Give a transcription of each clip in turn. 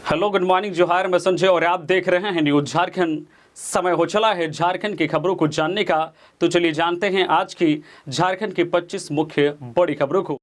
Hello, good morning, जोहार। मैं संजय और आप देख रहे हैं न्यूज झारखंड। समय हो चला है झारखंड की खबरों को जानने का, तो चलिए जानते हैं आज की झारखंड की 25 मुख्य बड़ी खबरों को।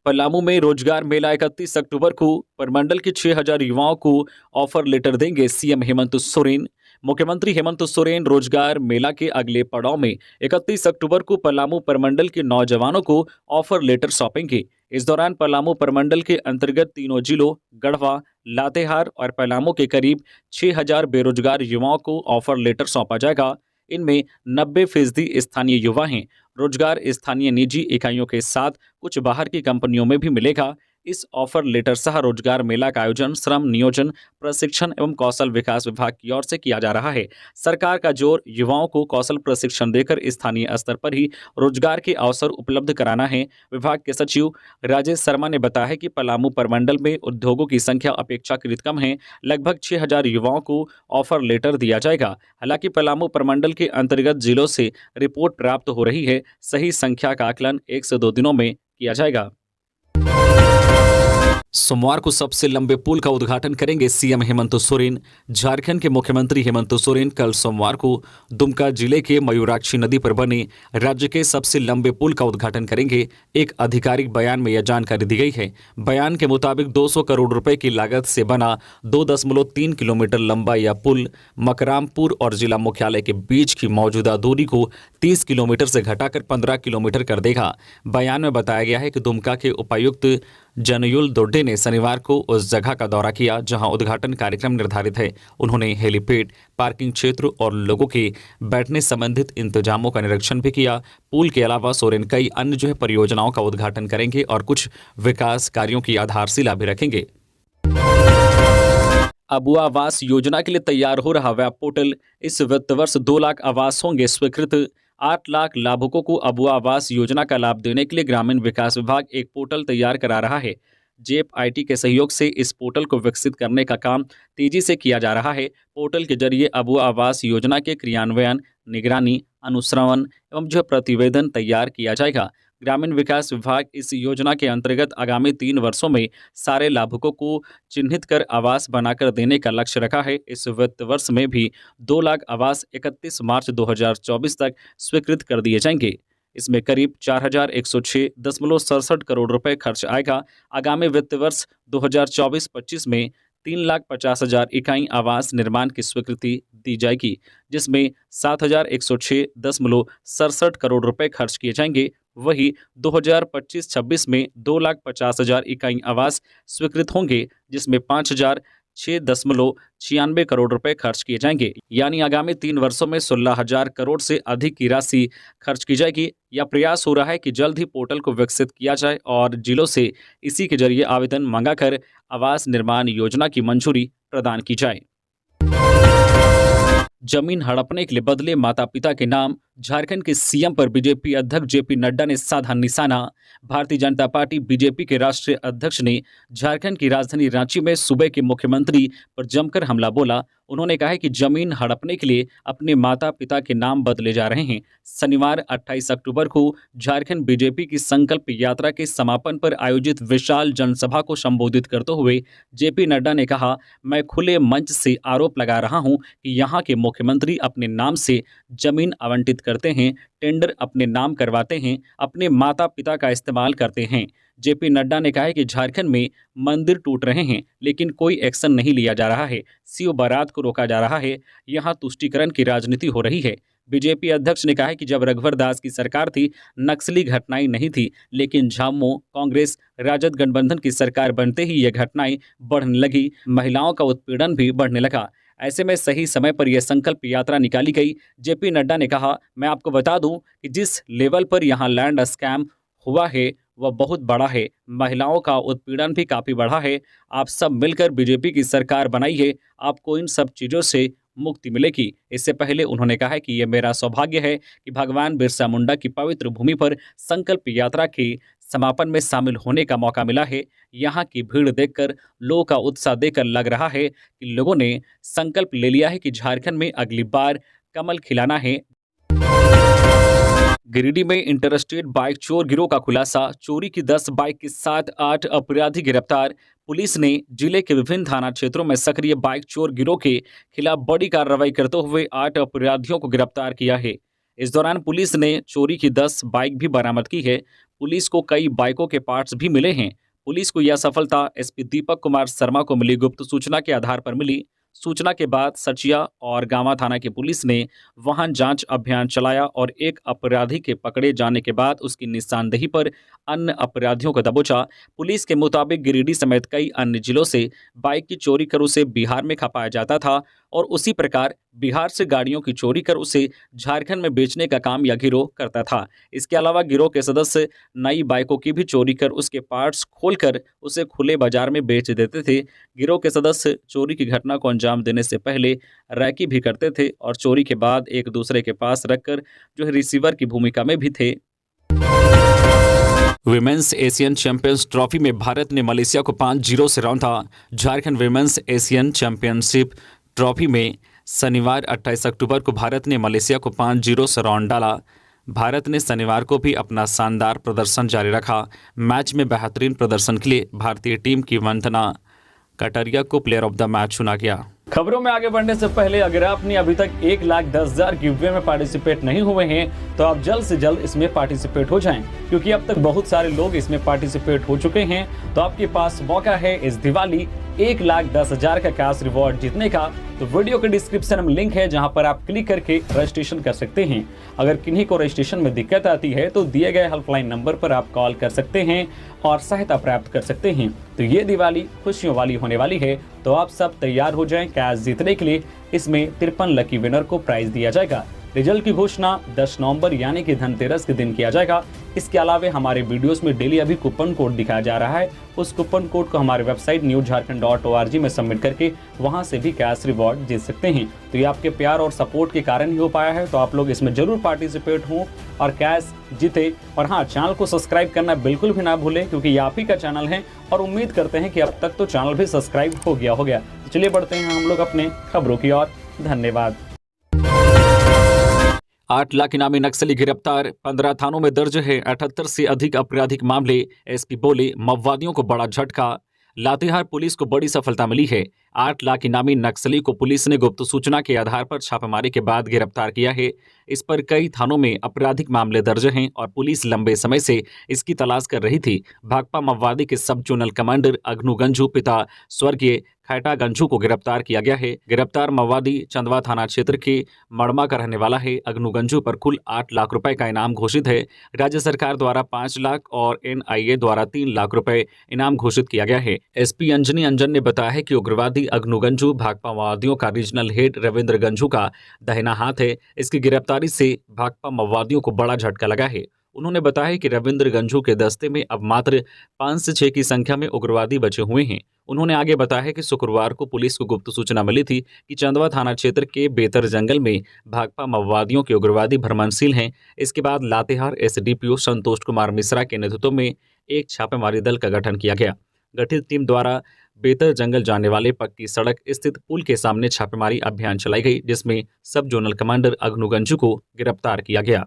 पलामू में रोजगार मेला 31 अक्टूबर को। प्रमंडल के 6000 युवाओं को ऑफर लेटर देंगे सीएम हेमंत सोरेन। मुख्यमंत्री हेमंत सोरेन रोजगार मेला के अगले पड़ाव में 31 अक्टूबर को पलामू प्रमंडल के नौजवानों को ऑफर लेटर सौंपेंगे। इस दौरान पलामू प्रमंडल के अंतर्गत तीनों जिलों गढ़वा, लातेहार और पलामू के करीब 6000 बेरोजगार युवाओं को ऑफर लेटर सौंपा जाएगा। इनमें 90% स्थानीय युवा हैं। रोजगार स्थानीय निजी इकाइयों के साथ कुछ बाहर की कंपनियों में भी मिलेगा। इस ऑफर लेटर सह रोजगार मेला का आयोजन श्रम नियोजन, प्रशिक्षण एवं कौशल विकास विभाग की ओर से किया जा रहा है। सरकार का जोर युवाओं को कौशल प्रशिक्षण देकर स्थानीय स्तर पर ही रोजगार के अवसर उपलब्ध कराना है। विभाग के सचिव राजेश शर्मा ने बताया है कि पलामू प्रमंडल में उद्योगों की संख्या अपेक्षाकृत कम है। लगभग 6000 युवाओं को ऑफर लेटर दिया जाएगा। हालांकि पलामू प्रमंडल के अंतर्गत जिलों से रिपोर्ट प्राप्त हो रही है। सही संख्या का आकलन 1 से 2 दिनों में किया जाएगा। सोमवार को सबसे लंबे पुल का उद्घाटन करेंगे सीएम हेमंत सोरेन। झारखंड के मुख्यमंत्री हेमंत सोरेन कल सोमवार को दुमका जिले के मयूराक्षी नदी पर बने राज्य के सबसे लंबे पुल का उद्घाटन करेंगे। एक आधिकारिक बयान में यह जानकारी दी गई है। बयान के मुताबिक 200 करोड़ रुपए की लागत से बना 2.3 किलोमीटर लंबा यह पुल मकरामपुर और जिला मुख्यालय के बीच की मौजूदा दूरी को 30 किलोमीटर से घटाकर 15 किलोमीटर कर देगा। बयान में बताया गया है कि दुमका के उपायुक्त जनयुल दोड्डे ने शनिवार को उस जगह का दौरा किया जहां उद्घाटन कार्यक्रम निर्धारित है। उन्होंने हेलीपैड, पार्किंग क्षेत्र और लोगों के बैठने संबंधित इंतजामों का निरीक्षण भी किया। पुल के अलावा सोरेन कई अन्य परियोजनाओं का उद्घाटन करेंगे और कुछ विकास कार्यों की आधारशिला भी रखेंगे। अबुआ आवास योजना के लिए तैयार हो रहा वेब पोर्टल। इस वित्त वर्ष 2 लाख आवास होंगे स्वीकृत। 8 लाख लाभुकों को अबुआ आवास योजना का लाभ देने के लिए ग्रामीण विकास विभाग एक पोर्टल तैयार करा रहा है। जेप आईटी के सहयोग से इस पोर्टल को विकसित करने का काम तेजी से किया जा रहा है। पोर्टल के जरिए अबुआ आवास योजना के क्रियान्वयन, निगरानी, अनुश्रवण एवं प्रतिवेदन तैयार किया जाएगा। ग्रामीण विकास विभाग इस योजना के अंतर्गत आगामी 3 वर्षों में सारे लाभुकों को चिन्हित कर आवास बनाकर देने का लक्ष्य रखा है। इस वित्त वर्ष में भी 2 लाख आवास 31 मार्च 2024 तक स्वीकृत कर दिए जाएंगे। इसमें करीब 4106.67 करोड़ रुपए खर्च आएगा। आगामी वित्त वर्ष 2024-25 में 3,50,000 इकाई आवास निर्माण की स्वीकृति दी जाएगी, जिसमें 7,106.67 करोड़ रुपए खर्च किए जाएंगे। वही 2025-26 में 2,50,000 इकाई आवास स्वीकृत होंगे, जिसमें 5,006.96 करोड़ रुपए खर्च किए जाएंगे। यानी आगामी 3 वर्षों में 16,000 करोड़ से अधिक की राशि खर्च की जाएगी। यह प्रयास हो रहा है कि जल्द ही पोर्टल को विकसित किया जाए और जिलों से इसी के जरिए आवेदन मंगाकर आवास निर्माण योजना की मंजूरी प्रदान की जाए। जमीन हड़पने के लिए बदले माता पिता के नाम। झारखंड के सीएम पर बीजेपी अध्यक्ष जेपी नड्डा ने साधा निशाना। भारतीय जनता पार्टी बीजेपी के राष्ट्रीय अध्यक्ष ने झारखंड की राजधानी रांची में सूबे के मुख्यमंत्री पर जमकर हमला बोला। उन्होंने कहा है कि जमीन हड़पने के लिए अपने माता पिता के नाम बदले जा रहे हैं। शनिवार 28 अक्टूबर को झारखंड बीजेपी की संकल्प यात्रा के समापन पर आयोजित विशाल जनसभा को संबोधित करते हुए जेपी नड्डा ने कहा, मैं खुले मंच से आरोप लगा रहा हूं कि यहां के मुख्यमंत्री अपने नाम से जमीन आवंटित करते हैं, टेंडर अपने नाम करवाते हैं, अपने माता पिता का इस्तेमाल करते हैं। जेपी नड्डा ने कहा है कि झारखंड में मंदिर टूट रहे हैं लेकिन कोई एक्शन नहीं लिया जा रहा है। शिव बारात को रोका जा रहा है। यहां तुष्टीकरण की राजनीति हो रही है। बीजेपी अध्यक्ष ने कहा है कि जब रघुवर दास की सरकार थी, नक्सली घटनाएं नहीं थी, लेकिन झामुमो, कांग्रेस, राजद गठबंधन की सरकार बनते ही ये घटनाएं बढ़ने लगी। महिलाओं का उत्पीड़न भी बढ़ने लगा। ऐसे में सही समय पर यह संकल्प यात्रा निकाली गई। जेपी नड्डा ने कहा, मैं आपको बता दूं कि जिस लेवल पर यहाँ लैंड स्कैम हुआ है वह बहुत बड़ा है। महिलाओं का उत्पीड़न भी काफ़ी बढ़ा है। आप सब मिलकर बीजेपी की सरकार बनाई है, आपको इन सब चीज़ों से मुक्ति मिलेगी। इससे पहले उन्होंने कहा है कि यह मेरा सौभाग्य है कि भगवान बिरसा मुंडा की पवित्र भूमि पर संकल्प यात्रा के समापन में शामिल होने का मौका मिला है। यहाँ की भीड़ देखकर, लोगों का उत्साह देखकर लग रहा है कि लोगों ने संकल्प ले लिया है कि झारखंड में अगली बार कमल खिलाना है। गिरिडीह में इंटरस्टेट बाइक चोर गिरोह का खुलासा। चोरी की 10 बाइक के साथ 8 अपराधी गिरफ्तार। पुलिस ने जिले के विभिन्न थाना क्षेत्रों में सक्रिय बाइक चोर गिरोह के खिलाफ बड़ी कार्रवाई करते हुए 8 अपराधियों को गिरफ्तार किया है। इस दौरान पुलिस ने चोरी की 10 बाइक भी बरामद की है। पुलिस को कई बाइकों के पार्ट्स भी मिले हैं। पुलिस को यह सफलता एसपी दीपक कुमार शर्मा को मिली गुप्त सूचना के आधार पर मिली। सूचना के बाद सचिया और गांवा थाना की पुलिस ने वाहन जांच अभियान चलाया और एक अपराधी के पकड़े जाने के बाद उसकी निशानदेही पर अन्य अपराधियों को दबोचा। पुलिस के मुताबिक गिरिडीह समेत कई अन्य जिलों से बाइक की चोरी कर उसे बिहार में खपाया जाता था और उसी प्रकार बिहार से गाड़ियों की चोरी कर उसे झारखंड में बेचने का काम यह गिरोह करता था। इसके अलावा गिरोह के सदस्य नई बाइकों की भी चोरी कर उसके पार्ट्स खोलकर उसे खुले बाजार में बेच देते थे। गिरोह के सदस्य चोरी की घटना को अंजाम देने से पहले रैकी भी करते थे और चोरी के बाद एक दूसरे के पास रखकर जो है रिसीवर की भूमिका में भी थे। विमेंस एशियन चैंपियंस ट्रॉफी में भारत ने मलेशिया को 5-0 से रौंदा। Jharkhand women's Asian championship trophy में शनिवार 28 अक्टूबर को भारत ने मलेशिया को 5-0 से रौंद डाला। भारत ने शनिवार को भी अपना शानदार प्रदर्शन जारी रखा। मैच में बेहतरीन प्रदर्शन के लिए भारतीय टीम की वंदना कटारिया को प्लेयर ऑफ द मैच चुना गया। खबरों में आगे बढ़ने से पहले अगर आपने अभी तक 1,10,000 गिवअवे में पार्टिसिपेट नहीं हुए हैं तो आप जल्द से जल्द इसमें पार्टिसिपेट हो जाएं, क्योंकि अब तक बहुत सारे लोग इसमें पार्टिसिपेट हो चुके हैं। तो आपके पास मौका है इस दिवाली 1,10,000 का कैश रिवॉर्ड जीतने का। तो वीडियो के डिस्क्रिप्शन में लिंक है जहां पर आप क्लिक करके रजिस्ट्रेशन कर सकते हैं। अगर किन्हीं को रजिस्ट्रेशन में दिक्कत आती है तो दिए गए हेल्पलाइन नंबर पर आप कॉल कर सकते हैं और सहायता प्राप्त कर सकते हैं। तो ये दिवाली खुशियों वाली होने वाली है, तो आप सब तैयार हो जाएं कैश जीतने के लिए। इसमें 53 लकी विनर को प्राइज दिया जाएगा। रिजल्ट की घोषणा 10 नवंबर यानी कि धनतेरस के दिन किया जाएगा। इसके अलावा हमारे वीडियोस में डेली अभी कूपन कोड दिखाया जा रहा है। उस कूपन कोड को हमारे वेबसाइट newsjharkhand.org में सबमिट करके वहां से भी कैश रिवॉर्ड जीत सकते हैं। तो ये आपके प्यार और सपोर्ट के कारण ही हो पाया है। तो आप लोग इसमें जरूर पार्टिसिपेट हों और कैश जीते। और हाँ, चैनल को सब्सक्राइब करना बिल्कुल भी ना भूलें, क्योंकि ये आप ही का चैनल है और उम्मीद करते हैं कि अब तक तो चैनल भी सब्सक्राइब हो गया। तो चलिए बढ़ते हैं हम लोग अपने खबरों की ओर। धन्यवाद। 8 लाख इनामी नक्सली गिरफ्तार। 15 थानों में दर्ज है 78 से अधिक आपराधिक मामले। एसपी बोले माओवादियों को बड़ा झटका। लातेहार पुलिस को बड़ी सफलता मिली है। 8 लाख इनामी नक्सली को पुलिस ने गुप्त सूचना के आधार पर छापेमारी के बाद गिरफ्तार किया है। इस पर कई थानों में आपराधिक मामले दर्ज हैं और पुलिस लंबे समय से इसकी तलाश कर रही थी। भाकपा माओवादी के सब जोनल कमांडर अग्नू गंझू पिता स्वर्गीय खैटा गंझू को गिरफ्तार किया गया है। गिरफ्तार माओवादी चंदवा थाना क्षेत्र के मड़मा का रहने वाला है। अग्नू गंझू पर कुल 8 लाख रुपए का इनाम घोषित है। राज्य सरकार द्वारा 5 लाख और एनआईए द्वारा 3 लाख रुपए इनाम घोषित किया गया है। एसपी अंजनी अंजन ने बताया है कि उग्रवादी अग्नू गंझू भाकपा माओवादियों का रीजनल हेड रविंद्र गंझू का दाहिना हाथ है। इसकी गिरफ्तारी से भाकपा माओवादियों को बड़ा झटका लगा है। उन्होंने बताया कि रविंद्र गंझू के दस्ते में अब मात्र 5 से 6 की संख्या में उग्रवादी बचे हुए हैं। उन्होंने आगे बताया कि शुक्रवार को पुलिस को गुप्त सूचना मिली थी कि चंदवा थाना क्षेत्र के बेतर जंगल में भाकपा माओवादियों के उग्रवादी भ्रमणशील हैं। इसके बाद लातेहार एसडीपीओ संतोष कुमार मिश्रा के नेतृत्व में एक छापेमारी दल का गठन किया गया। गठित टीम द्वारा बेतर जंगल जाने वाले पक्की सड़क स्थित पुल के सामने छापेमारी अभियान चलाई गई, जिसमें सब जोनल कमांडर अग्नू गंझू को गिरफ्तार किया गया।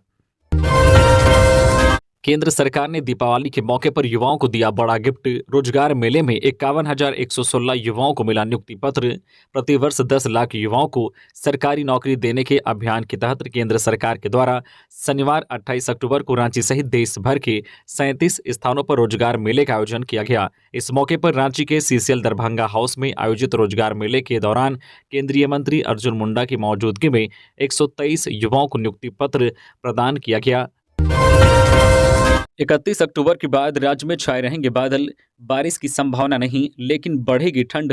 केंद्र सरकार ने दीपावली के मौके पर युवाओं को दिया बड़ा गिफ्ट। रोजगार मेले में 51,116 युवाओं को मिला नियुक्ति पत्र। प्रतिवर्ष 10 लाख युवाओं को सरकारी नौकरी देने के अभियान के तहत केंद्र सरकार के द्वारा शनिवार 28 अक्टूबर को रांची सहित देश भर के 37 स्थानों पर रोजगार मेले का आयोजन किया गया। इस मौके पर रांची के सीसीएल दरभंगा हाउस में आयोजित रोजगार मेले के दौरान केंद्रीय मंत्री अर्जुन मुंडा की मौजूदगी में 123 युवाओं को नियुक्ति पत्र प्रदान किया गया। 31 अक्टूबर के बाद राज्य में छाए रहेंगे बादल। बारिश की संभावना नहीं, लेकिन बढ़ेगी ठंड।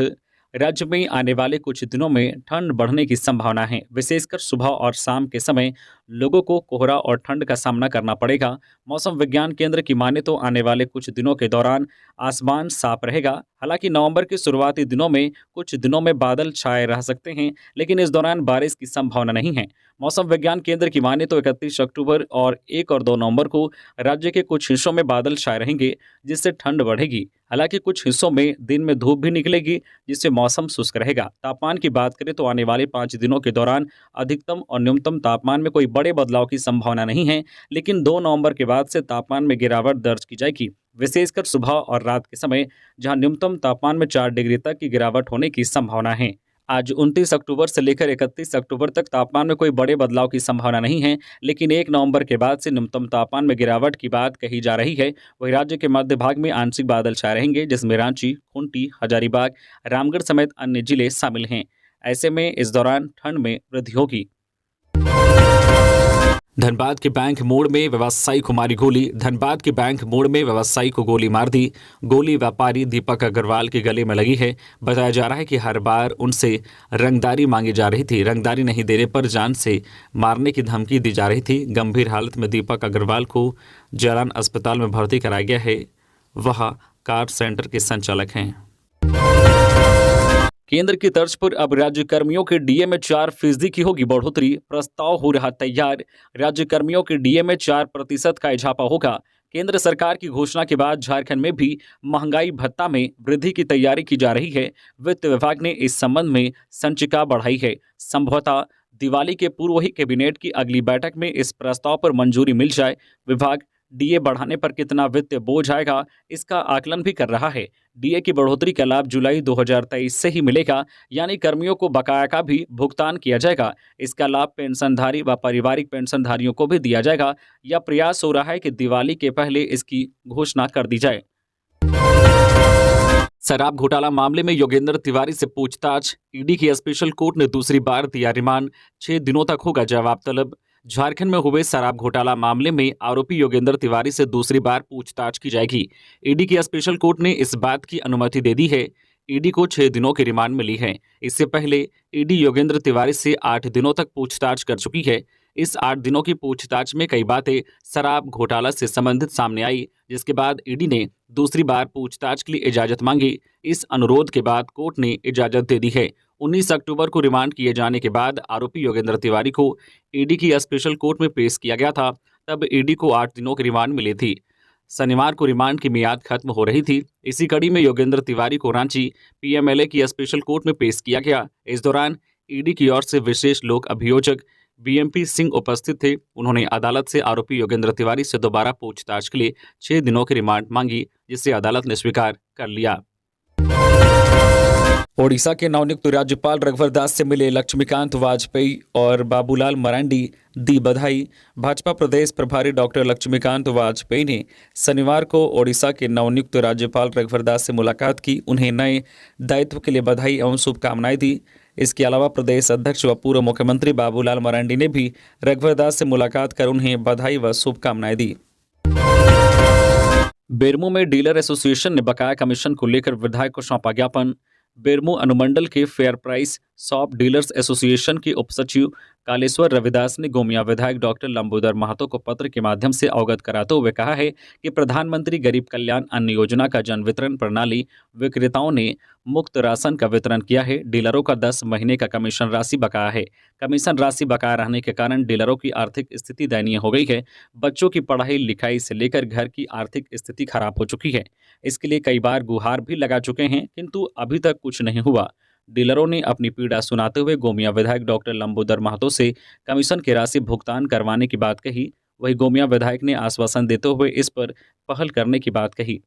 राज्य में आने वाले कुछ दिनों में ठंड बढ़ने की संभावना है। विशेषकर सुबह और शाम के समय लोगों को कोहरा और ठंड का सामना करना पड़ेगा। मौसम विज्ञान केंद्र की माने तो आने वाले कुछ दिनों के दौरान आसमान साफ रहेगा। हालांकि नवंबर के शुरुआती दिनों में कुछ दिनों में बादल छाए रह सकते हैं, लेकिन इस दौरान बारिश की संभावना नहीं है। मौसम विज्ञान केंद्र की माने तो 31 अक्टूबर और 1 और 2 नवंबर को राज्य के कुछ हिस्सों में बादल छाए रहेंगे, जिससे ठंड बढ़ेगी। हालांकि कुछ हिस्सों में दिन में धूप भी निकलेगी, जिससे मौसम शुष्क रहेगा। तापमान की बात करें तो आने वाले 5 दिनों के दौरान अधिकतम और न्यूनतम तापमान में कोई बड़े बदलाव की संभावना नहीं है, लेकिन 2 नवंबर के बाद से तापमान में गिरावट दर्ज की जाएगी, विशेषकर सुबह और रात के समय, जहां न्यूनतम तापमान में 4 डिग्री तक की गिरावट होने की संभावना है। आज 29 अक्टूबर से लेकर 31 अक्टूबर तक तापमान में कोई बड़े बदलाव की संभावना नहीं है, लेकिन 1 नवंबर के बाद से न्यूनतम तापमान में गिरावट की बात कही जा रही है। वहीं राज्य के मध्य भाग में आंशिक बादल छाए रहेंगे, जिसमें रांची, खूंटी, हजारीबाग, रामगढ़ समेत अन्य जिले शामिल हैं। ऐसे में इस दौरान ठंड में वृद्धि होगी। धनबाद के बैंक मोड़ में व्यवसायी को मारी गोली। धनबाद के बैंक मोड़ में व्यवसायी को गोली मार दी। गोली व्यापारी दीपक अग्रवाल के गले में लगी है। बताया जा रहा है कि हर बार उनसे रंगदारी मांगी जा रही थी। रंगदारी नहीं देने पर जान से मारने की धमकी दी जा रही थी। गंभीर हालत में दीपक अग्रवाल को जालान अस्पताल में भर्ती कराया गया है। वह कार सेंटर के संचालक हैं। केंद्र की तर्ज पर अब राज्य कर्मियों के डीए में 4% की होगी बढ़ोतरी। प्रस्ताव हो रहा तैयार। राज्य कर्मियों के डीए में 4% का इजाफा होगा। केंद्र सरकार की घोषणा के बाद झारखंड में भी महंगाई भत्ता में वृद्धि की तैयारी की जा रही है। वित्त विभाग ने इस संबंध में संचिका बढ़ाई है। संभवतः दिवाली के पूर्व ही कैबिनेट की अगली बैठक में इस प्रस्ताव पर मंजूरी मिल जाए। विभाग डीए बढ़ाने पर कितना वित्तीय बोझ आएगा, इसका आकलन भी कर रहा है। डीए की बढ़ोतरी का लाभ जुलाई 2023 से ही मिलेगा, यानी कर्मियों को बकाया का भी भुगतान किया जाएगा। इसका लाभ पेंशनधारी व पारिवारिक पेंशनधारियों को भी दिया जाएगा। यह प्रयास हो रहा है कि दिवाली के पहले इसकी घोषणा कर दी जाए। शराब घोटाला मामले में योगेंद्र तिवारी से पूछताछ। ईडी की स्पेशल कोर्ट ने दूसरी बार दिया रिमांड। 6 दिनों तक होगा जवाब तलब। झारखंड में हुए शराब घोटाला मामले में आरोपी योगेंद्र तिवारी से दूसरी बार पूछताछ की जाएगी। ईडी की स्पेशल कोर्ट ने इस बात की अनुमति दे दी है। ईडी को 6 दिनों की रिमांड मिली है। इससे पहले ईडी योगेंद्र तिवारी से 8 दिनों तक पूछताछ कर चुकी है। इस 8 दिनों की पूछताछ में कई बातें शराब घोटाला से संबंधित सामने आई, जिसके बाद ईडी ने दूसरी बार पूछताछ के लिए इजाजत मांगी। इस अनुरोध के बाद कोर्ट ने इजाजत दे दी है। 19 अक्टूबर को रिमांड किए जाने के बाद आरोपी योगेंद्र तिवारी को ईडी की स्पेशल कोर्ट में पेश किया गया था। तब ईडी को 8 दिनों की रिमांड मिली थी। शनिवार को रिमांड की मियाद खत्म हो रही थी। इसी कड़ी में योगेंद्र तिवारी को रांची पीएमएलए की स्पेशल कोर्ट में पेश किया गया। इस दौरान ईडी की ओर से विशेष लोक अभियोजक बीएमपी सिंह उपस्थित थे। उन्होंने अदालत से आरोपी योगेंद्र तिवारी से दोबारा पूछताछ के लिए 6 दिनों की रिमांड मांगी, जिसे अदालत ने स्वीकार कर लिया। ओडिशा के नवनियुक्त राज्यपाल रघुवर दास से मिले लक्ष्मीकांत वाजपेयी और बाबूलाल मरांडी, दी बधाई। भाजपा प्रदेश प्रभारी डॉक्टर लक्ष्मीकांत वाजपेयी ने शनिवार को ओडिशा के नवनियुक्त राज्यपाल रघुवर दास से मुलाकात की। उन्हें नए दायित्व के लिए बधाई एवं शुभकामनाएं दी। इसके अलावा प्रदेश अध्यक्ष व पूर्व मुख्यमंत्री बाबूलाल मरांडी ने भी रघुवर दास से मुलाकात कर उन्हें बधाई व शुभकामनाएं दी। बेरमो में डीलर एसोसिएशन ने बकाया कमीशन को लेकर विधायक को सौंपा ज्ञापन। बेरमो अनुमंडल के fair price shop dealers association के उपसचिव कालेश्वर रविदास ने गोमिया विधायक डॉक्टर लंबोदर महतो को पत्र के माध्यम से अवगत कराते हुए कहा है कि प्रधानमंत्री गरीब कल्याण अन्न योजना का जन वितरण प्रणाली विक्रेताओं ने मुफ्त राशन का वितरण किया है। डीलरों का 10 महीने का कमीशन राशि बकाया है। कमीशन राशि बकाया रहने के कारण डीलरों की आर्थिक स्थिति दयनीय हो गई है। बच्चों की पढ़ाई लिखाई से लेकर घर की आर्थिक स्थिति खराब हो चुकी है। इसके लिए कई बार गुहार भी लगा चुके हैं, किंतु अभी तक कुछ नहीं हुआ। डीलरों ने अपनी पीड़ा सुनाते हुए गोमिया विधायक डॉक्टर लंबोदर महतो से कमीशन की राशि भुगतान करवाने की बात कही। वहीं गोमिया विधायक ने आश्वासन देते हुए इस पर पहल करने की बात कही।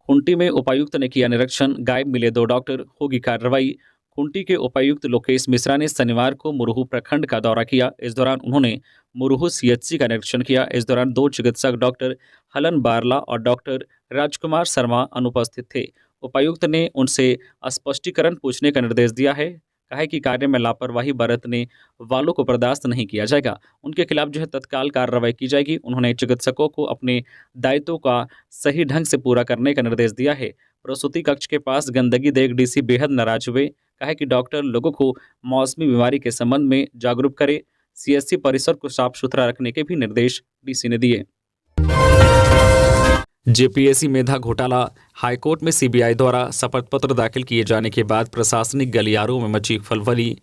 खूंटी में उपायुक्त ने किया निरीक्षण। गायब मिले 2 डॉक्टर, होगी कार्रवाई। खूंटी के उपायुक्त लोकेश मिश्रा ने शनिवार को मुरहू प्रखंड का दौरा किया। इस दौरान उन्होंने मुरहू सीएचसी का निरीक्षण किया। इस दौरान 2 चिकित्सक डॉक्टर हलन बारला और डॉक्टर राजकुमार शर्मा अनुपस्थित थे। उपायुक्त ने उनसे स्पष्टीकरण पूछने का निर्देश दिया है। कहा है कि कार्य में लापरवाही बरतने वालों को बर्दाश्त नहीं किया जाएगा। उनके खिलाफ तत्काल कार्रवाई की जाएगी। उन्होंने चिकित्सकों को अपने दायित्वों का सही ढंग से पूरा करने का निर्देश दिया है। प्रसूति कक्ष के पास गंदगी देख डीसी बेहद नाराज हुए। कहा है कि डॉक्टर लोगों को मौसमी बीमारी के संबंध में जागरूक करे। सीएचसी परिसर को साफ सुथरा रखने के भी निर्देश डीसी ने दिए। जेपीएससी मेधा घोटाला। हाईकोर्ट में सीबीआई द्वारा शपथ पत्र दाखिल किए जाने के बाद प्रशासनिक गलियारों में मची खलबली।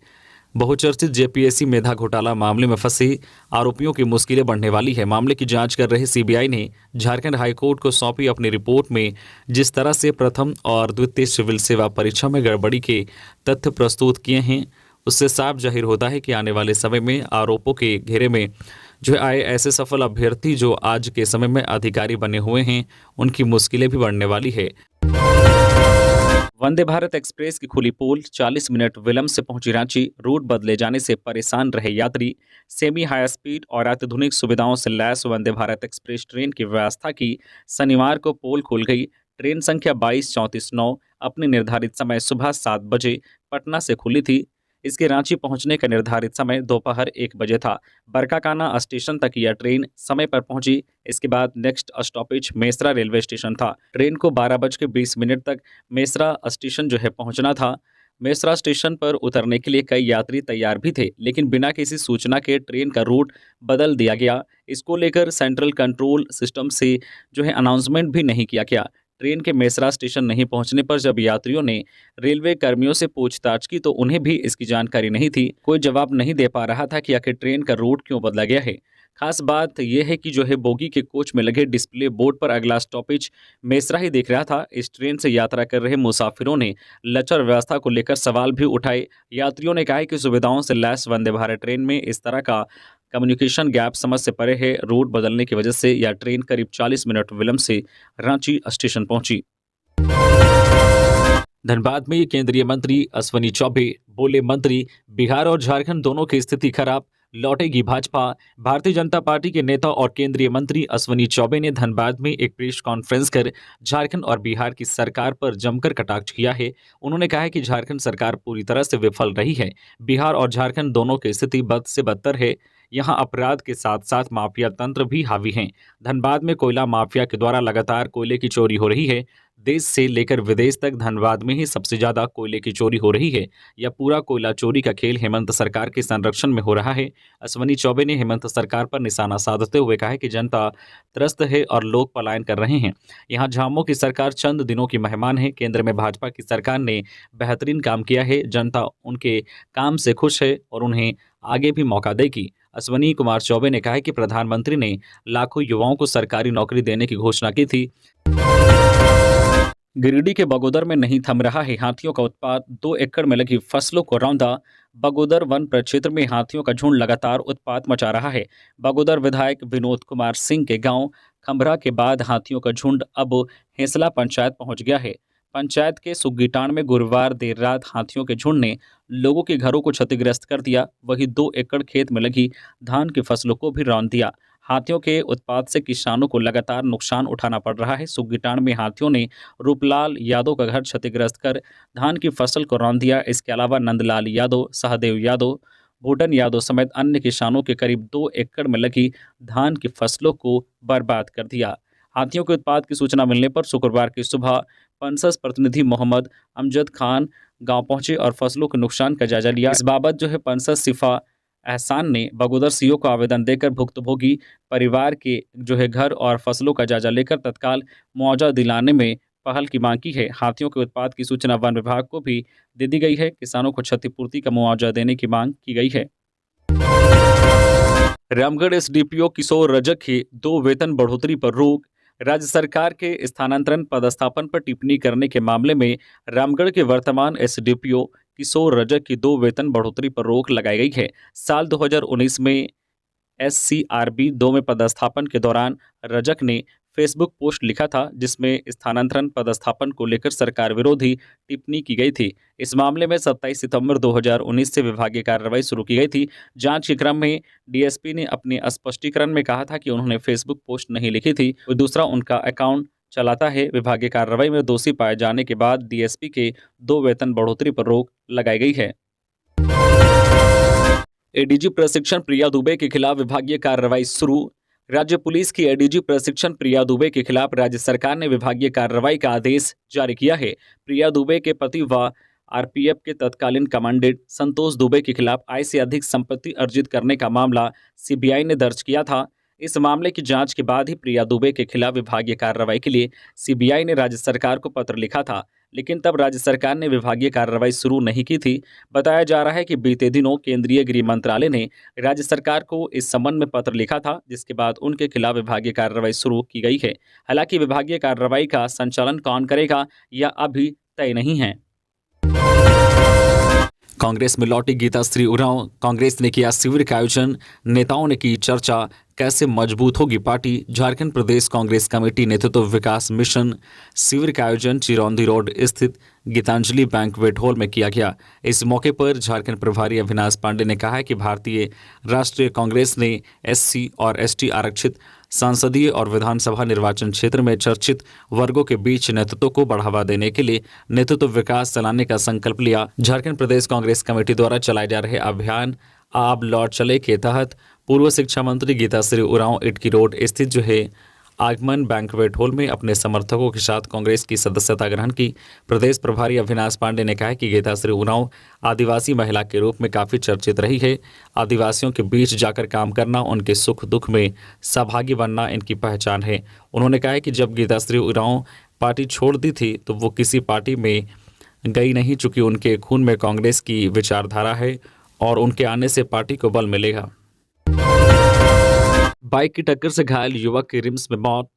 बहुचर्चित जेपीएससी मेधा घोटाला मामले में फंसे आरोपियों की मुश्किलें बढ़ने वाली है। मामले की जांच कर रहे सीबीआई ने झारखंड हाईकोर्ट को सौंपी अपनी रिपोर्ट में जिस तरह से प्रथम और द्वितीय सिविल सेवा परीक्षा में गड़बड़ी के तथ्य प्रस्तुत किए हैं, उससे साफ जाहिर होता है कि आने वाले समय में आरोपों के घेरे में जो आए ऐसे सफल अभ्यर्थी जो आज के समय में अधिकारी बने हुए हैं, उनकी मुश्किलें भी बढ़ने वाली है। वंदे भारत एक्सप्रेस की खुली पोल, 40 मिनट विलंब से पहुंची रांची। रूट बदले जाने से परेशान रहे यात्री। सेमी हाई स्पीड और अत्याधुनिक सुविधाओं से lace Vande Bharat express train की व्यवस्था की शनिवार को पोल खुल गई। ट्रेन संख्या 2234-9 अपने निर्धारित समय सुबह 7 बजे पटना से खुली थी। इसके रांची पहुंचने का निर्धारित समय दोपहर 1 बजे था। बरकाकाना स्टेशन तक यह ट्रेन समय पर पहुंची। इसके बाद next stoppage Mesra railway station था। ट्रेन को 12:20 तक मेसरा स्टेशन पहुंचना था। मेसरा स्टेशन पर उतरने के लिए कई यात्री तैयार भी थे, लेकिन बिना किसी सूचना के ट्रेन का रूट बदल दिया गया। इसको लेकर सेंट्रल कंट्रोल सिस्टम से अनाउंसमेंट भी नहीं किया गया। ट्रेन के मेसरा स्टेशन नहीं पहुंचने पर जब यात्रियों ने रेलवे कर्मियों से पूछताछ की तो उन्हें भी इसकी जानकारी नहीं थी। कोई जवाब नहीं दे पा रहा था कि आखिर ट्रेन का रूट क्यों बदला गया है। खास बात यह है कि बोगी के कोच में लगे डिस्प्ले बोर्ड पर अगला स्टॉपेज मेसरा ही दिख रहा था। इस ट्रेन से यात्रा कर रहे मुसाफिरों ने लचर व्यवस्था को लेकर सवाल भी उठाए। यात्रियों ने कहा कि सुविधाओं से लैस वंदे भारत ट्रेन में इस तरह का कम्युनिकेशन गैप समझ से परे है। रूट बदलने की वजह से यह ट्रेन करीब 40 मिनट विलंब से रांची स्टेशन पहुंची। धनबाद में केंद्रीय मंत्री अश्विनी चौबे बोले, मंत्री बिहार और झारखंड दोनों की स्थिति खराब, लौटेगी भाजपा। भारतीय जनता पार्टी के नेता और केंद्रीय मंत्री अश्विनी चौबे ने धनबाद में एक प्रेस कॉन्फ्रेंस कर झारखंड और बिहार की सरकार पर जमकर कटाक्ष किया है। उन्होंने कहा है कि झारखंड सरकार पूरी तरह से विफल रही है। बिहार और झारखंड दोनों की स्थिति बद से बदतर है। यहाँ अपराध के साथ साथ माफिया तंत्र भी हावी हैं। धनबाद में कोयला माफिया के द्वारा लगातार कोयले की चोरी हो रही है। देश से लेकर विदेश तक धनबाद में ही सबसे ज्यादा कोयले की चोरी हो रही है। यह पूरा कोयला चोरी का खेल हेमंत सरकार के संरक्षण में हो रहा है। अश्विनी चौबे ने हेमंत सरकार पर निशाना साधते हुए कहा कि जनता त्रस्त है और लोग पलायन कर रहे हैं। यहाँ झामुमो की सरकार चंद दिनों की मेहमान है। केंद्र में भाजपा की सरकार ने बेहतरीन काम किया है। जनता उनके काम से खुश है और उन्हें आगे भी मौका देगी। अश्विनी कुमार चौबे ने कहा कि प्रधानमंत्री ने लाखों युवाओं को सरकारी नौकरी देने की घोषणा की थी। गिरिडीह के बगोदर में नहीं थम रहा है हाथियों का उत्पात। 2 एकड़ में लगी फसलों को रौंदा। बगोदर वन प्रक्षेत्र में हाथियों का झुंड लगातार उत्पात मचा रहा है। बगोदर विधायक विनोद कुमार सिंह के गांव खंभरा के बाद हाथियों का झुंड अब हेसला पंचायत पहुंच गया है। पंचायत के सुग्गीटान में गुरुवार देर रात हाथियों के झुंड ने लोगों के घरों को क्षतिग्रस्त कर दिया। वहीं 2 एकड़ खेत में लगी धान की फसलों को भी रौंद दिया। हाथियों के उत्पात से किसानों को लगातार नुकसान उठाना पड़ रहा है। सुग्गीटान में हाथियों ने रूपलाल यादव का घर क्षतिग्रस्त कर धान की फसल को रौंद दिया। इसके अलावा नंदलाल यादव, सहदेव यादव, भूटन यादव समेत अन्य किसानों के करीब 2 एकड़ में लगी धान की फसलों को बर्बाद कर दिया। हाथियों के उत्पात की सूचना मिलने पर शुक्रवार की सुबह पंसस प्रतिनिधि मोहम्मद अमजद खान गांव पहुंचे और फसलों के नुकसान का जायजा लिया। इस बाबत पंसस सिफा एहसान ने बगोदर सीओ को आवेदन देकर भुक्तभोगी परिवार के घर और फसलों का जायजा लेकर तत्काल मुआवजा दिलाने में पहल की मांग की है। हाथियों के उत्पात की सूचना वन विभाग को भी दे दी गई है। किसानों को क्षतिपूर्ति का मुआवजा देने की मांग की गई है। रामगढ़ एसडीपीओ किशोर रजक की 2 वेतन बढ़ोतरी पर रोक। राज्य सरकार के स्थानांतरण पदस्थापन पर टिप्पणी करने के मामले में रामगढ़ के वर्तमान एसडीपीओ किशोर रजक की 2 वेतन बढ़ोतरी पर रोक लगाई गई है। साल 2019 में SCRB 2 में पदस्थापन के दौरान रजक ने फेसबुक पोस्ट लिखा था जिसमें स्थानांतरण पदस्थापन को लेकर सरकार विरोधी टिप्पणी की गई थी। इस मामले में 27 सितंबर 2019 से विभागीय कार्रवाई शुरू की गई थी। जांच के क्रम में डीएसपी ने अपने स्पष्टीकरण में कहा था कि उन्होंने फेसबुक पोस्ट नहीं लिखी थी, कोई दूसरा उनका अकाउंट चलाता है। विभागीय कार्रवाई में दोषी पाए जाने के बाद डीएसपी के 2 वेतन बढ़ोतरी पर रोक लगाई गई है। एडीजी प्रशिक्षण प्रिया दुबे के खिलाफ विभागीय कार्रवाई शुरू। राज्य पुलिस की एडीजी प्रशिक्षण प्रिया दुबे के खिलाफ राज्य सरकार ने विभागीय कार्रवाई का आदेश जारी किया है। प्रिया दुबे के पति व आरपीएफ के तत्कालीन कमांडेंट संतोष दुबे के खिलाफ आय से अधिक संपत्ति अर्जित करने का मामला सीबीआई ने दर्ज किया था। इस मामले की जांच के बाद ही प्रिया दुबे के खिलाफ विभागीय कार्रवाई के लिए सीबीआई ने राज्य सरकार को पत्र लिखा था, लेकिन तब राज्य सरकार ने विभागीय कार्रवाई शुरू नहीं की थी। बताया जा रहा है कि बीते दिनों केंद्रीय गृह मंत्रालय ने राज्य सरकार को इस संबंध में पत्र लिखा था, जिसके बाद उनके खिलाफ विभागीय कार्रवाई शुरू की गई है। हालांकि विभागीय कार्रवाई का संचालन कौन करेगा यह अभी तय नहीं है। कांग्रेस में लौटी गीताश्री उरांव। कांग्रेस ने किया शिविर का आयोजन, नेताओं ने की चर्चा, कैसे मजबूत होगी पार्टी। झारखंड प्रदेश कांग्रेस कमेटी नेतृत्व विकास मिशन। शिविर का आयोजन चिरौंदी रोड स्थित गीतांजलि बैंक्वेट हॉल में किया गया। इस मौके पर झारखंड प्रभारी अविनाश पांडे ने कहा कि भारतीय राष्ट्रीय कांग्रेस ने एससी और एसटी आरक्षित संसदीय और विधानसभा निर्वाचन क्षेत्र में चर्चित वर्गों के बीच नेतृत्व को बढ़ावा देने के लिए नेतृत्व विकास चलाने का संकल्प लिया। झारखंड प्रदेश कांग्रेस कमेटी द्वारा चलाए जा रहे अभियान आप लौट चले के तहत पूर्व शिक्षा मंत्री गीताश्री उरांव इटकी रोड स्थित जो है आगमन बैंक्वेट हॉल में अपने समर्थकों के साथ कांग्रेस की सदस्यता ग्रहण की। प्रदेश प्रभारी अविनाश पांडे ने कहा कि गीताश्री उरांव आदिवासी महिला के रूप में काफ़ी चर्चित रही है। आदिवासियों के बीच जाकर काम करना, उनके सुख दुख में सहभागी बनना इनकी पहचान है। उन्होंने कहा कि जब गीताश्री उरांव पार्टी छोड़ दी थी तो वो किसी पार्टी में गई नहीं, चूँकि उनके खून में कांग्रेस की विचारधारा है और उनके आने से पार्टी को बल मिलेगा। बाइक की टक्कर से घायल युवक की रिम्स में मौत।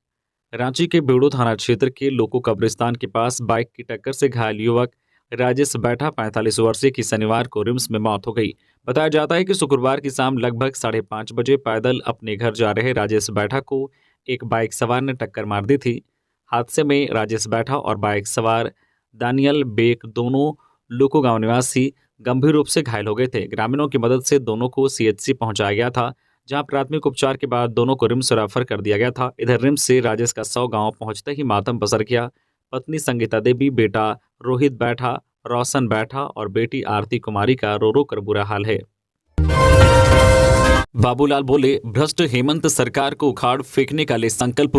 रांची के बेड़ो थाना क्षेत्र के लोको कब्रिस्तान के पास बाइक की टक्कर से घायल युवक राजेश बैठा 45 वर्षीय की शनिवार को रिम्स में मौत हो गई। बताया जाता है कि शुक्रवार की शाम लगभग 5:30 बजे पैदल अपने घर जा रहे राजेश बैठा को एक बाइक सवार ने टक्कर मार दी थी। हादसे में राजेश बैठा और बाइक सवार दानियल बेग दोनों लोको गांव निवासी गंभीर रूप से घायल हो गए थे। ग्रामीणों की मदद से दोनों को सीएचसी पहुंचाया गया था, जहां प्राथमिक उपचार के बाद दोनों को रिम्स रेफर कर दिया गया था। इधर रिम्स से राजेश का 100 गांव पहुंचते ही मातम पसर गया। पत्नी संगीता देवी, बेटा रोहित बैठा, रोशन बैठा और बेटी आरती कुमारी का रो रो कर बुरा हाल है। बाबूलाल बोले, भ्रष्ट हेमंत सरकार को उखाड़ फेंकने का ले संकल्प।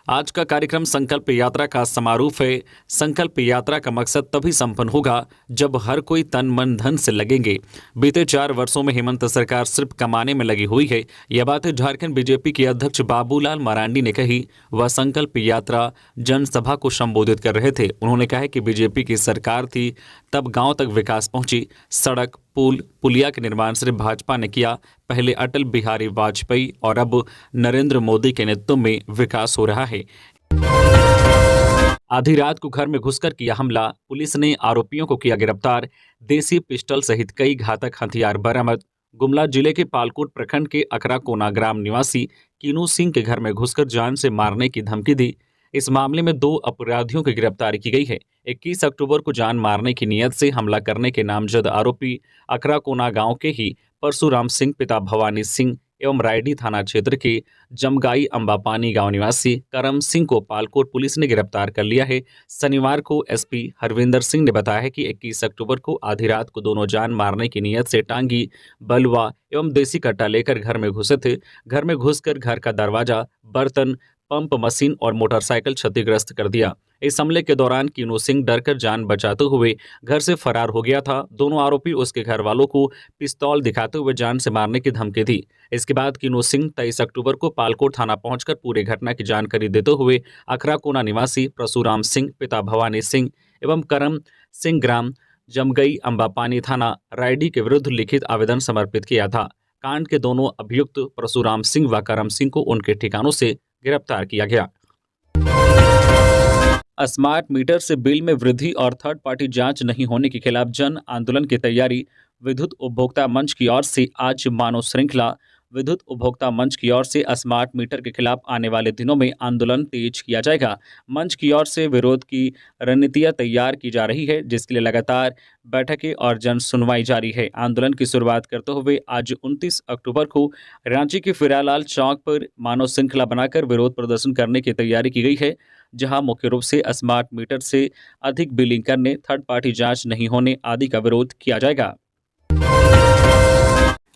आज का कार्यक्रम संकल्प यात्रा का समारोह है। संकल्प यात्रा का मकसद तभी संपन्न होगा जब हर कोई तन मन धन से लगेंगे। बीते 4 वर्षों में हेमंत सरकार सिर्फ कमाने में लगी हुई है। यह बात झारखंड बीजेपी के अध्यक्ष बाबूलाल मरांडी ने कही। वह संकल्प यात्रा जनसभा को संबोधित कर रहे थे। उन्होंने कहा कि बीजेपी की सरकार थी तब गाँव तक विकास पहुंची। सड़क, पुल, पुलिया के निर्माण सिर्फ भाजपा ने किया। पहले अटल बिहारी वाजपेयी और अब नरेंद्र मोदी के नेतृत्व में विकास हो रहा है। आधी रात को घर में घुसकर किया हमला, पुलिस ने आरोपियों को किया गिरफ्तार। देसी पिस्टल सहित कई घातक हथियार बरामद। गुमला जिले के पालकोट प्रखंड के अकराकोना ग्राम निवासी कीनू सिंह के घर में घुसकर जान से मारने की धमकी दी। इस मामले में 2 अपराधियों की गिरफ्तारी की गई है। 21 अक्टूबर को जान मारने की नियत से हमला करने के नामजद आरोपी अकराकोना गांव के ही परशुराम सिंह पिता भवानी सिंह एवं रायडी थाना क्षेत्र के जमगाई अंबापानी गांव निवासी करम सिंह को पालकोट पुलिस ने गिरफ्तार कर लिया है। शनिवार को एसपी हरविंदर सिंह ने बताया है कि 21 अक्टूबर को आधी रात को दोनों जान मारने की नियत से टांगी, बलवा एवं देसी कट्टा लेकर घर में घुसे थे। घर में घुसकर घर का दरवाजा, बर्तन, पंप मशीन और मोटरसाइकिल क्षतिग्रस्त कर दिया। इस हमले के दौरान कीनू सिंह डरकर जान बचाते हुए घर से फरार हो गया था। दोनों आरोपी उसके घर वालों को पिस्तौल दिखाते हुए जान से मारने की धमकी दी। इसके बाद कीनू सिंह 23 अक्टूबर को पालकोट थाना पहुंचकर पूरे घटना की जानकारी देते हुए अखराकोना निवासी परशुराम सिंह पिता भवानी सिंह एवं करम सिंह ग्राम जमगई अंबापानी थाना रायडी के विरुद्ध लिखित आवेदन समर्पित किया था। कांड के दोनों अभियुक्त परशुराम सिंह व करम सिंह को उनके ठिकानों से गिरफ्तार किया गया। स्मार्ट मीटर से बिल में वृद्धि और थर्ड पार्टी जांच नहीं होने के खिलाफ जन आंदोलन की तैयारी। विद्युत उपभोक्ता मंच की ओर से आज मानव श्रृंखला। विद्युत उपभोक्ता मंच की ओर से स्मार्ट मीटर के खिलाफ आने वाले दिनों में आंदोलन तेज किया जाएगा। मंच की ओर से विरोध की रणनीतियां तैयार की जा रही है, जिसके लिए लगातार बैठकें और जन सुनवाई जारी है। आंदोलन की शुरुआत करते हुए आज 29 अक्टूबर को रांची के फिरालाल चौक पर मानव श्रृंखला बनाकर विरोध प्रदर्शन करने की तैयारी की गई है, जहां मुख्य रूप से स्मार्ट मीटर से अधिक बिलिंग करने, थर्ड पार्टी जांच नहीं होने आदि का विरोध किया जाएगा।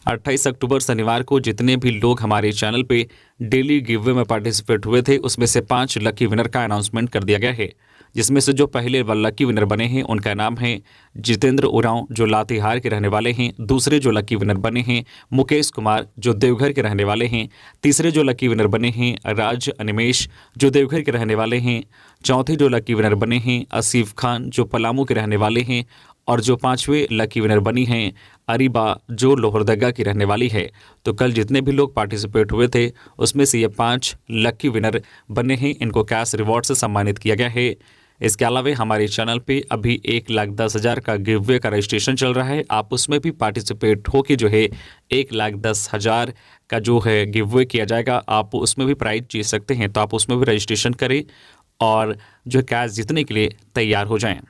28 अक्टूबर शनिवार को जितने भी लोग हमारे चैनल पे डेली गिववे में पार्टिसिपेट हुए थे, उसमें से 5 लकी विनर का अनाउंसमेंट कर दिया गया है। जिसमें से जो पहले लकी विनर बने हैं उनका नाम है जितेंद्र उरांव, जो लातेहार के रहने वाले हैं। दूसरे जो लकी विनर बने हैं मुकेश कुमार, जो देवघर के रहने वाले हैं। तीसरे जो लकी विनर बने हैं राज अनिमेश, जो देवघर के रहने वाले हैं। चौथे जो लकी विनर बने हैं आसिफ खान, जो पलामू के रहने वाले हैं। और जो 5वें लकी विनर बनी हैं अरीबा, जो लोहरदगा की रहने वाली है। तो कल जितने भी लोग पार्टिसिपेट हुए थे उसमें से ये 5 लकी विनर बने हैं। इनको कैश रिवॉर्ड से सम्मानित किया गया है। इसके अलावा हमारे चैनल पे अभी 1,10,000 का गिव अवे का रजिस्ट्रेशन चल रहा है। आप उसमें भी पार्टिसिपेट होके जो है 1,10,000 का जो है गिव अवे किया जाएगा, आप उसमें भी प्राइज जीत सकते हैं। तो आप उसमें भी रजिस्ट्रेशन करें और जो कैश जीतने के लिए तैयार हो जाएं।